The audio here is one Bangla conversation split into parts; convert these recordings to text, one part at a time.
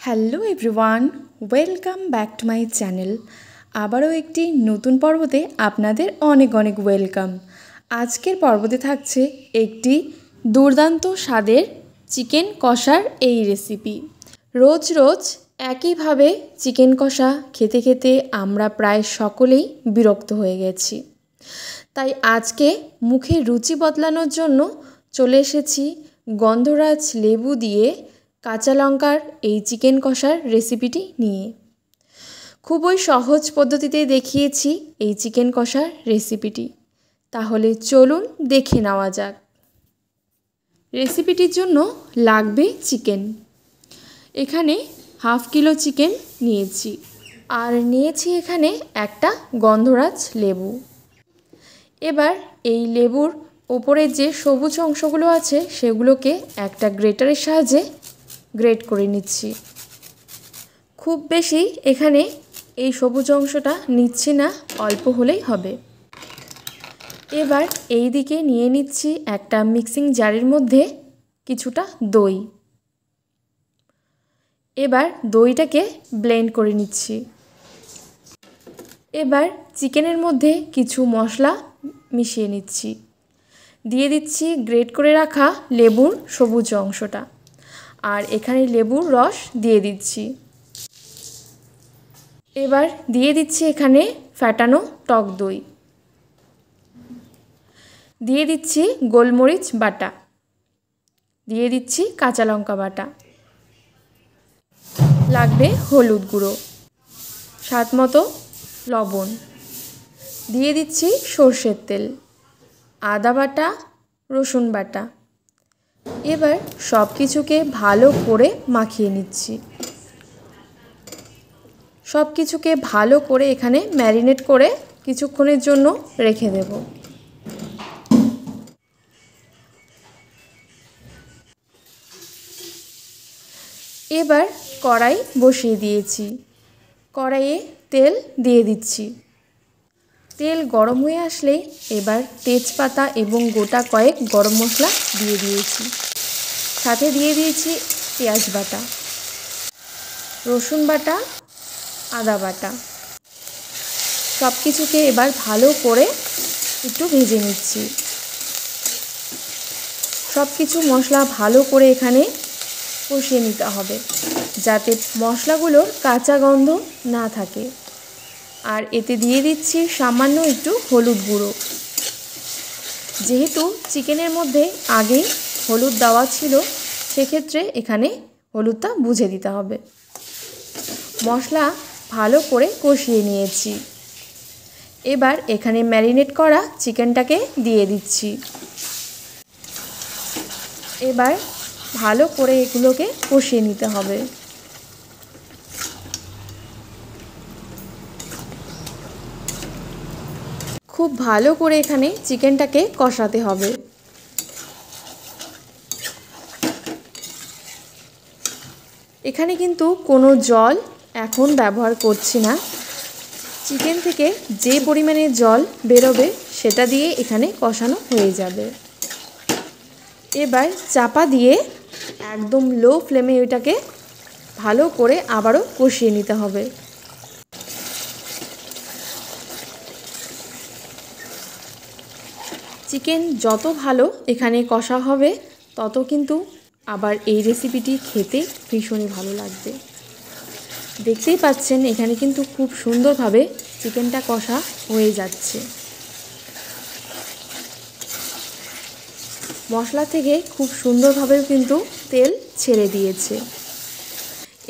Hello everyone, welcome back to my channel. আবারও একটি নতুন পর্বতে আপনাদের অনেক অনেক ওয়েলকাম। আজকের পর্বতে থাকছে একটি দুর্দান্ত স্বাদের চিকেন কষার এই রেসিপি। রোজ রোজ একইভাবে চিকেন কষা খেতে খেতে আমরা প্রায় সকলেই বিরক্ত হয়ে গেছি। তাই আজকে মুখের রুচি বদলানোর জন্য চলে এসেছি গন্ধরাজ লেবু দিয়ে কাঁচা লঙ্কার এই চিকেন কষার রেসিপিটি নিয়ে। খুবই সহজ পদ্ধতিতে দেখিয়েছি এই চিকেন কষার রেসিপিটি। তাহলে চলুন দেখে নেওয়া যাক। রেসিপিটির জন্য লাগবে চিকেন। এখানে হাফ কিলো চিকেন নিয়েছি, আর নিয়েছি এখানে একটা গন্ধরাজ লেবু। এবার এই লেবুর ওপরে যে সবুজ অংশগুলো আছে সেগুলোকে একটা গ্রেটারের সাহায্যে গ্রেট করে নিচ্ছি। খুব বেশি এখানে এই সবুজ অংশটা নিচ্ছি না, অল্প হলেই হবে। এবার এই দিকে নিয়ে নিচ্ছি একটা মিক্সিং জারের মধ্যে কিছুটা দই। এবার দইটাকে ব্লেন্ড করে নিচ্ছি। এবার চিকেনের মধ্যে কিছু মশলা মিশিয়ে নিচ্ছি। দিয়ে দিচ্ছি গ্রেট করে রাখা লেবুর সবুজ অংশটা, আর এখানে লেবুর রস দিয়ে দিচ্ছি। এবার দিয়ে দিচ্ছি এখানে ফ্যাটানো টক দই। দিয়ে দিচ্ছি গোলমরিচ বাটা। দিয়ে দিচ্ছি কাঁচা লঙ্কা বাটা। লাগবে হলুদ গুঁড়ো, স্বাদ মতো লবণ। দিয়ে দিচ্ছি সর্ষের তেল, আদা বাটা, রসুন বাটা। এবার সব কিছুকে ভালো করে মাখিয়ে নিচ্ছি। সব কিছুকে ভালো করে এখানে ম্যারিনেট করে কিছুক্ষণের জন্য রেখে দেব। এবার কড়াই বসিয়ে দিয়েছি। কড়াইয়ে তেল দিয়ে দিচ্ছি। তেল গরম হয়ে আসলেই এবার তেজপাতা এবং গোটা কয়েক গরম মশলা দিয়ে দিয়েছি। সাথে দিয়ে দিয়েছি পেঁয়াজ বাটা, রসুন বাটা, আদা বাটা। সব কিছুকে এবার ভালো করে একটু ভেজে নিচ্ছি। সব কিছু মশলা ভালো করে এখানে কষিয়ে নিতে হবে, যাতে মশলাগুলোর কাঁচা গন্ধ না থাকে। আর এতে দিয়ে দিচ্ছি সামান্য একটু হলুদ গুঁড়ো। যেহেতু চিকেনের মধ্যে আগেই হলুদ দেওয়া ছিল, সেক্ষেত্রে এখানে হলুদটা বুঝে দিতে হবে। মশলা ভালো করে কষিয়ে নিয়েছি। এবার এখানে ম্যারিনেট করা চিকেনটাকে দিয়ে দিচ্ছি। এবার ভালো করে এগুলোকে কষিয়ে নিতে হবে। খুব ভালো করে এখানে চিকেনটাকে কষাতে হবে। এখানে কিন্তু কোনো জল এখন ব্যবহার করছি না। চিকেন থেকে যে পরিমাণে জল বেরোবে সেটা দিয়ে এখানে কষানো হয়ে যাবে। এবার চাপা দিয়ে একদম লো ফ্লেমে এটাকে ভালো করে আবারও কষিয়ে নিতে হবে। চিকেন যত ভালো এখানে কষা হবে, তত কিন্তু আবার এই রেসিপিটি খেতে ভীষণই ভালো লাগবে। দেখতেই পাচ্ছেন এখানে কিন্তু খুব সুন্দরভাবে চিকেনটা কষা হয়ে যাচ্ছে। মশলা থেকে খুব সুন্দরভাবেও কিন্তু তেল ছেড়ে দিয়েছে।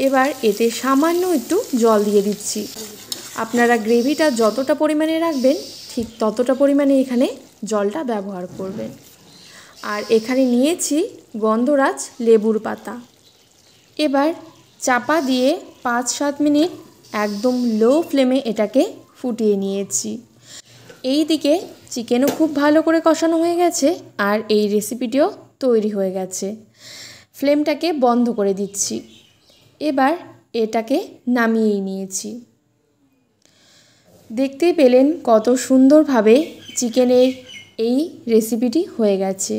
এবার এতে সামান্য একটু জল দিয়ে দিচ্ছি। আপনারা গ্রেভিটা যতটা পরিমাণে রাখবেন ঠিক ততটা পরিমাণে এখানে জলটা ব্যবহার করবেন। আর এখানে নিয়েছি গন্ধরাজ লেবুর পাতা। এবার চাপা দিয়ে 5-7 মিনিট একদম লো ফ্লেমে এটাকে ফুটিয়ে নিয়েছি। এই দিকে চিকেনও খুব ভালো করে কষানো হয়ে গেছে, আর এই রেসিপিটিও তৈরি হয়ে গেছে। ফ্লেমটাকে বন্ধ করে দিচ্ছি। এবার এটাকে নামিয়েই নিয়েছি। দেখতেই পেলেন কত সুন্দরভাবে চিকেনের এই রেসিপিটি হয়ে গেছে।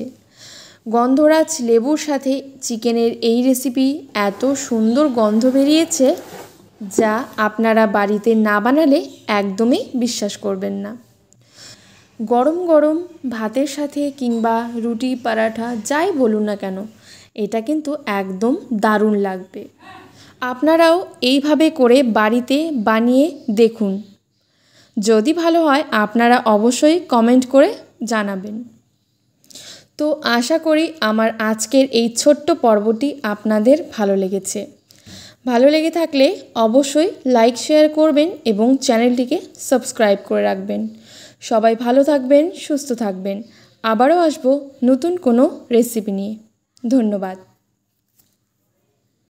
গন্ধরাজ লেবুর সাথে চিকেনের এই রেসিপি এত সুন্দর গন্ধ বেরিয়েছে যা আপনারা বাড়িতে না বানালে একদমই বিশ্বাস করবেন না। গরম গরম ভাতের সাথে কিংবা রুটি পরাঠা যাই বলুন না কেন, এটা কিন্তু একদম দারুণ লাগবে। আপনারাও এইভাবে করে বাড়িতে বানিয়ে দেখুন। যদি ভালো হয় আপনারা অবশ্যই কমেন্ট করে জানাবেন। তো আশা করি আমার আজকের এই ছোট্ট পর্বটি আপনাদের ভালো লেগেছে। ভালো লেগে থাকলে অবশ্যই লাইক শেয়ার করবেন এবং চ্যানেলটিকে সাবস্ক্রাইব করে রাখবেন। সবাই ভালো থাকবেন, সুস্থ থাকবেন। আবারও আসবো নতুন কোনো রেসিপি নিয়ে। ধন্যবাদ।